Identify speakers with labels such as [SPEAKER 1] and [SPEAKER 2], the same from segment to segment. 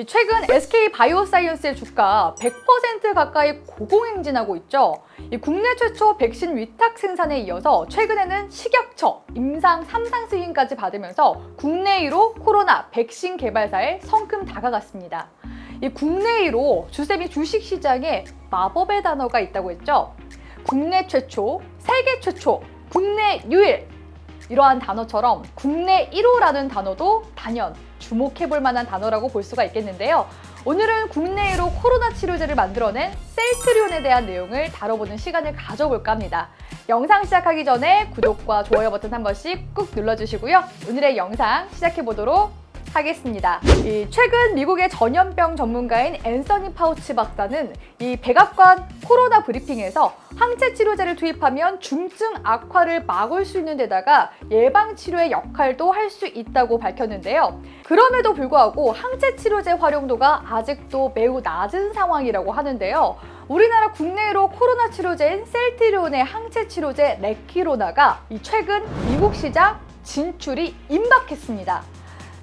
[SPEAKER 1] 최근 SK바이오사이언스의 주가 100% 가까이 고공행진하고 있죠. 국내 최초 백신 위탁 생산에 이어서 최근에는 식약처 임상 3상 승인까지 받으면서 국내 1호 코로나 백신 개발사에 성큼 다가갔습니다. 국내 1호 주쌤이 주식시장에 마법의 단어가 있다고 했죠. 국내 최초, 세계 최초, 국내 유일. 이러한 단어처럼 국내 1호라는 단어도 단연 주목해볼 만한 단어라고 볼 수가 있겠는데요. 오늘은 국내 1호 코로나 치료제를 만들어낸 셀트리온에 대한 내용을 다뤄보는 시간을 가져볼까 합니다. 영상 시작하기 전에 구독과 좋아요 버튼 한 번씩 꾹 눌러주시고요. 오늘의 영상 시작해보도록 하겠습니다. 최근 미국의 전염병 전문가인 앤서니 파우치 박사는 백악관 코로나 브리핑에서 항체 치료제를 투입하면 중증 악화를 막을 수 있는 데다가 예방 치료의 역할도 할 수 있다고 밝혔는데요. 그럼에도 불구하고 항체 치료제 활용도가 아직도 매우 낮은 상황이라고 하는데요. 우리나라 국내로 코로나 치료제인 셀트리온의 항체 치료제 레키로나가 최근 미국 시장 진출이 임박했습니다.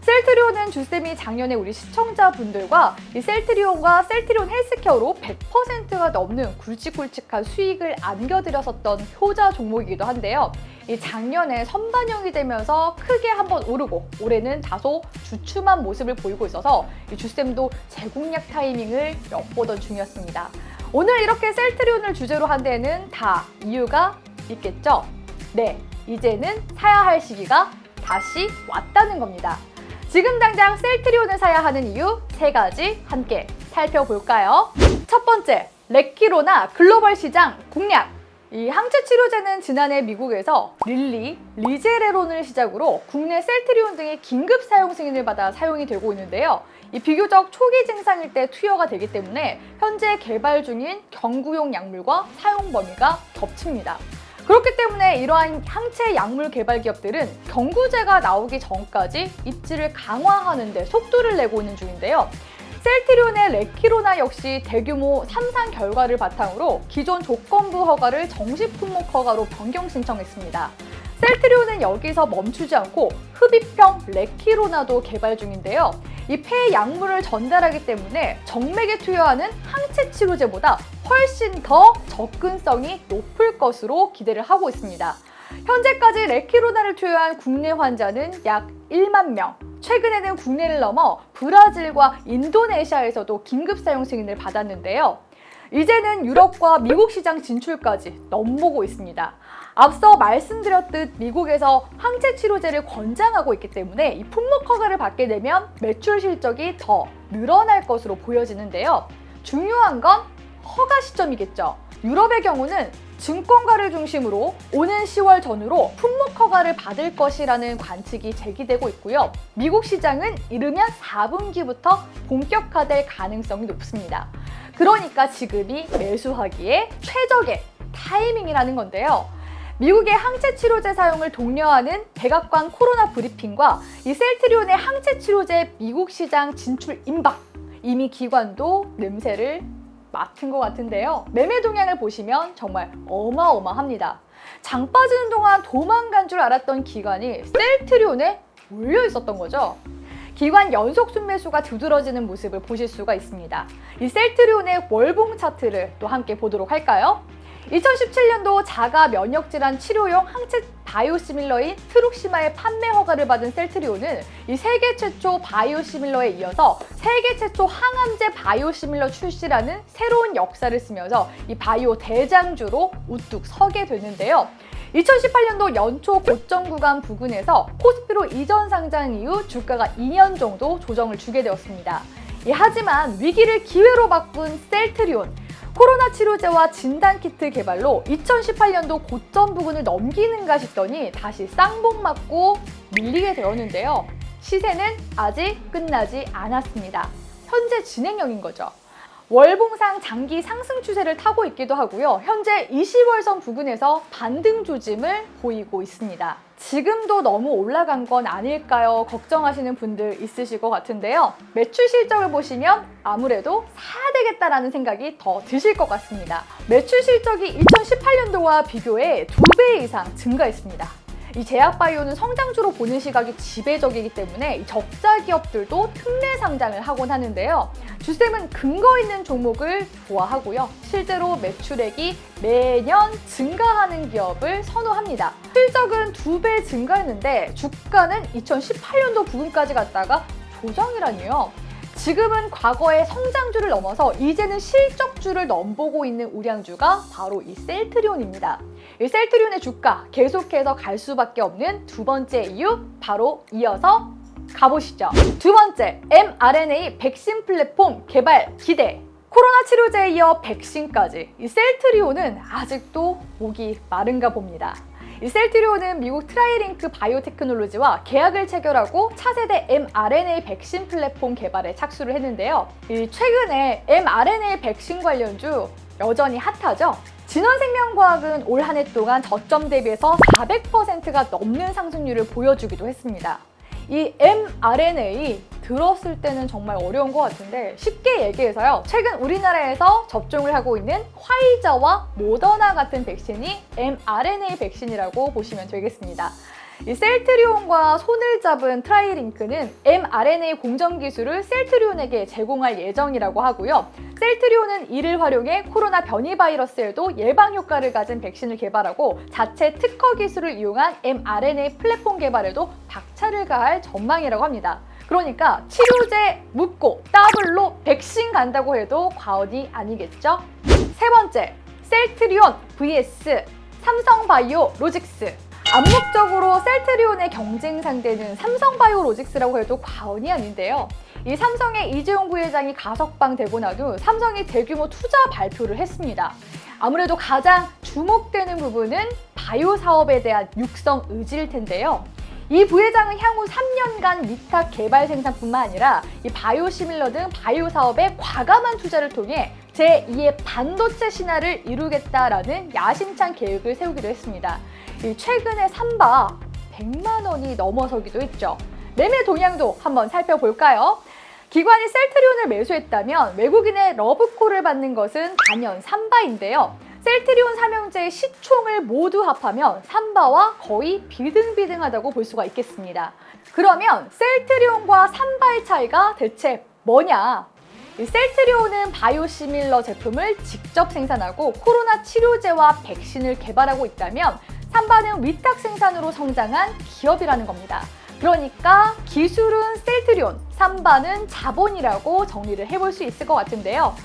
[SPEAKER 1] 셀트리온은 주쌤이 작년에 우리 시청자분들과 이 셀트리온과 셀트리온 헬스케어로 100%가 넘는 굵직굵직한 수익을 안겨드렸었던 효자 종목이기도 한데요. 작년에 선반영이 되면서 크게 한번 오르고 올해는 다소 주춤한 모습을 보이고 있어서 주쌤도 재공략 타이밍을 엿보던 중이었습니다. 오늘 이렇게 셀트리온을 주제로 한 데에는 다 이유가 있겠죠? 네, 이제는 사야 할 시기가 다시 왔다는 겁니다. 지금 당장 셀트리온을 사야 하는 이유 3가지 함께 살펴볼까요? 첫 번째, 레키로나 글로벌 시장 공략. 이 항체 치료제는 지난해 미국에서 릴리, 리제레론을 시작으로 국내 셀트리온 등의 긴급 사용 승인을 받아 사용이 되고 있는데요. 비교적 초기 증상일 때 투여가 되기 때문에 현재 개발 중인 경구용 약물과 사용 범위가 겹칩니다. 그렇기 때문에 이러한 항체 약물 개발 기업들은 경구제가 나오기 전까지 입지를 강화하는 데 속도를 내고 있는 중인데요. 셀트리온의 레키로나 역시 대규모 3상 결과를 바탕으로 기존 조건부 허가를 정식 품목 허가로 변경 신청했습니다. 셀트리온은 여기서 멈추지 않고 흡입형 레키로나도 개발 중인데요. 이 폐 약물을 전달하기 때문에 정맥에 투여하는 항체 치료제보다 훨씬 더 접근성이 높을 것으로 기대를 하고 있습니다. 현재까지 레키로나를 투여한 국내 환자는 약 1만 명. 최근에는 국내를 넘어 브라질과 인도네시아에서도 긴급 사용 승인을 받았는데요. 이제는 유럽과 미국 시장 진출까지 넘보고 있습니다. 앞서 말씀드렸듯 미국에서 항체 치료제를 권장하고 있기 때문에 이 품목 허가를 받게 되면 매출 실적이 더 늘어날 것으로 보여지는데요. 중요한 건 허가 시점이겠죠. 유럽의 경우는 증권가를 중심으로 오는 10월 전후로 품목 허가를 받을 것이라는 관측이 제기되고 있고요. 미국 시장은 이르면 4분기부터 본격화될 가능성이 높습니다. 그러니까 지금이 매수하기에 최적의 타이밍이라는 건데요. 미국의 항체 치료제 사용을 독려하는 백악관 코로나 브리핑과 이 셀트리온의 항체 치료제 미국 시장 진출 임박. 이미 기관도 냄새를 맡은 것 같은데요. 매매 동향을 보시면 정말 어마어마합니다. 장 빠지는 동안 도망간 줄 알았던 기관이 셀트리온에 몰려 있었던 거죠. 기관 연속 순매수가 두드러지는 모습을 보실 수가 있습니다. 이 셀트리온의 월봉 차트를 또 함께 보도록 할까요? 2017년도 자가 면역질환 치료용 항체 바이오시밀러인 트룩시마의 판매 허가를 받은 셀트리온은 이 세계 최초 바이오시밀러에 이어서 세계 최초 항암제 바이오시밀러 출시라는 새로운 역사를 쓰면서 이 바이오 대장주로 우뚝 서게 됐는데요. 2018년도 연초 고점 구간 부근에서 코스피로 이전 상장 이후 주가가 2년 정도 조정을 주게 되었습니다. 하지만 위기를 기회로 바꾼 셀트리온, 코로나 치료제와 진단키트 개발로 2018년도 고점 부근을 넘기는가 싶더니 다시 쌍봉 맞고 밀리게 되었는데요. 시세는 아직 끝나지 않았습니다. 현재 진행형인 거죠. 월봉상 장기 상승 추세를 타고 있기도 하고요. 현재 20월선 부근에서 반등 조짐을 보이고 있습니다. 지금도 너무 올라간 건 아닐까요? 걱정하시는 분들 있으실 것 같은데요. 매출 실적을 보시면 아무래도 사야 되겠다라는 생각이 더 드실 것 같습니다. 매출 실적이 2018년도와 비교해 2배 이상 증가했습니다. 이 제약바이오는 성장주로 보는 시각이 지배적이기 때문에 이 적자 기업들도 특례 상장을 하곤 하는데요. 주쌤은 근거 있는 종목을 좋아하고요. 실제로 매출액이 매년 증가하는 기업을 선호합니다. 실적은 2배 증가했는데 주가는 2018년도 부근까지 갔다가 조정이라니요. 지금은 과거의 성장주를 넘어서 이제는 실적주를 넘보고 있는 우량주가 바로 이 셀트리온입니다. 이 셀트리온의 주가 계속해서 갈 수밖에 없는 두 번째 이유, 바로 이어서 가보시죠. 두 번째, mRNA 백신 플랫폼 개발 기대. 코로나 치료제에 이어 백신까지 이 셀트리온은 아직도 목이 마른가 봅니다. 이 셀트리온은 미국 트라이링크 바이오테크놀로지와 계약을 체결하고 차세대 mRNA 백신 플랫폼 개발에 착수를 했는데요. 최근에 mRNA 백신 관련주 여전히 핫하죠? 진원생명과학은 올 한 해 동안 저점 대비해서 400%가 넘는 상승률을 보여주기도 했습니다. 이 mRNA 들었을 때는 정말 어려운 것 같은데 쉽게 얘기해서요. 최근 우리나라에서 접종을 하고 있는 화이자와 모더나 같은 백신이 mRNA 백신이라고 보시면 되겠습니다. 이 셀트리온과 손을 잡은 트라이링크는 mRNA 공정 기술을 셀트리온에게 제공할 예정이라고 하고요. 셀트리온은 이를 활용해 코로나 변이 바이러스에도 예방 효과를 가진 백신을 개발하고 자체 특허 기술을 이용한 mRNA 플랫폼 개발에도 박차를 가할 전망이라고 합니다. 그러니까 치료제 묻고 더블로 백신 간다고 해도 과언이 아니겠죠? 세 번째, 셀트리온 vs 삼성바이오로직스. 암묵적으로 셀트리온의 경쟁 상대는 삼성바이오로직스라고 해도 과언이 아닌데요. 이 삼성의 이재용 부회장이 가석방되고 나도 삼성이 대규모 투자 발표를 했습니다. 아무래도 가장 주목되는 부분은 바이오 사업에 대한 육성 의지일 텐데요. 이 부회장은 향후 3년간 위탁 개발 생산뿐만 아니라 이 바이오시밀러 등 바이오 사업에 과감한 투자를 통해 제2의 반도체 신화를 이루겠다라는 야심찬 계획을 세우기도 했습니다. 최근에 삼바 100만 원이 넘어서기도 했죠. 매매 동향도 한번 살펴볼까요? 기관이 셀트리온을 매수했다면 외국인의 러브콜을 받는 것은 단연 삼바인데요. 셀트리온 삼형제의 시총을 모두 합하면 삼바와 거의 비등비등하다고 볼 수가 있겠습니다. 그러면 셀트리온과 삼바의 차이가 대체 뭐냐? 이 셀트리온은 바이오시밀러 제품을 직접 생산하고 코로나 치료제와 백신을 개발하고 있다면 삼바는 위탁 생산으로 성장한 기업이라는 겁니다. 그러니까 기술은 셀트리온, 삼바는 자본이라고 정리를 해볼 수 있을 것 같은데요.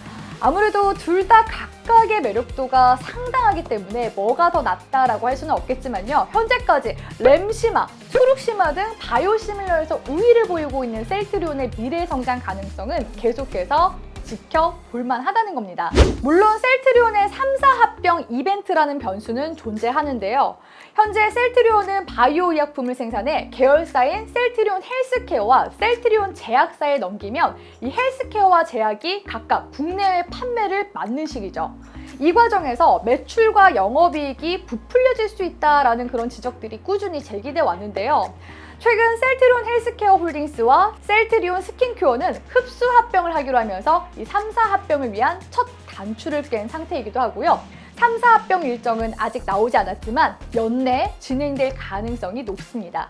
[SPEAKER 1] 아무래도 둘 다 각각의 매력도가 상당하기 때문에 뭐가 더 낫다라고 할 수는 없겠지만요. 현재까지 램시마, 투룩시마 등 바이오시밀러에서 우위를 보이고 있는 셀트리온의 미래 성장 가능성은 계속해서 지켜볼만 하다는 겁니다. 물론 셀트리온의 3사 합병 이벤트라는 변수는 존재하는데요. 현재 셀트리온은 바이오 의약품을 생산해 계열사인 셀트리온 헬스케어와 셀트리온 제약사에 넘기면 이 헬스케어와 제약이 각각 국내외 판매를 맡는 시기죠. 이 과정에서 매출과 영업이익이 부풀려질 수 있다라는 그런 지적들이 꾸준히 제기돼 왔는데요. 최근 셀트리온 헬스케어 홀딩스와 셀트리온 스킨큐어는 흡수 합병을 하기로 하면서 이 3사 합병을 위한 첫 단추를 깬 상태이기도 하고요. 3사 합병 일정은 아직 나오지 않았지만 연내 진행될 가능성이 높습니다.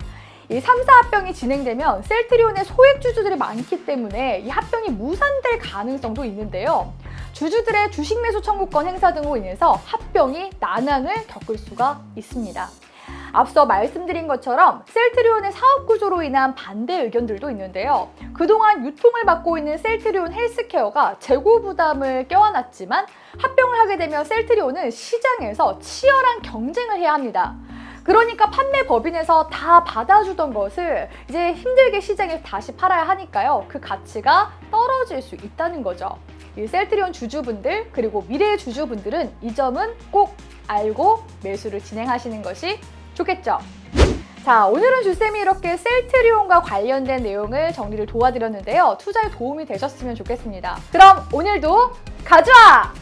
[SPEAKER 1] 이 3사 합병이 진행되면 셀트리온의 소액 주주들이 많기 때문에 이 합병이 무산될 가능성도 있는데요. 주주들의 주식 매수 청구권 행사 등으로 인해서 합병이 난항을 겪을 수가 있습니다. 앞서 말씀드린 것처럼 셀트리온의 사업 구조로 인한 반대 의견들도 있는데요. 그동안 유통을 맡고 있는 셀트리온 헬스케어가 재고 부담을 껴안았지만 합병을 하게 되면 셀트리온은 시장에서 치열한 경쟁을 해야 합니다. 그러니까 판매 법인에서 다 받아주던 것을 이제 힘들게 시장에 다시 팔아야 하니까요. 그 가치가 떨어질 수 있다는 거죠. 이 셀트리온 주주분들 그리고 미래의 주주분들은 이 점은 꼭 알고 매수를 진행하시는 것이 좋겠죠? 자, 오늘은 주쌤이 이렇게 셀트리온과 관련된 내용을 정리를 도와드렸는데요. 투자에 도움이 되셨으면 좋겠습니다. 그럼 오늘도 가져와!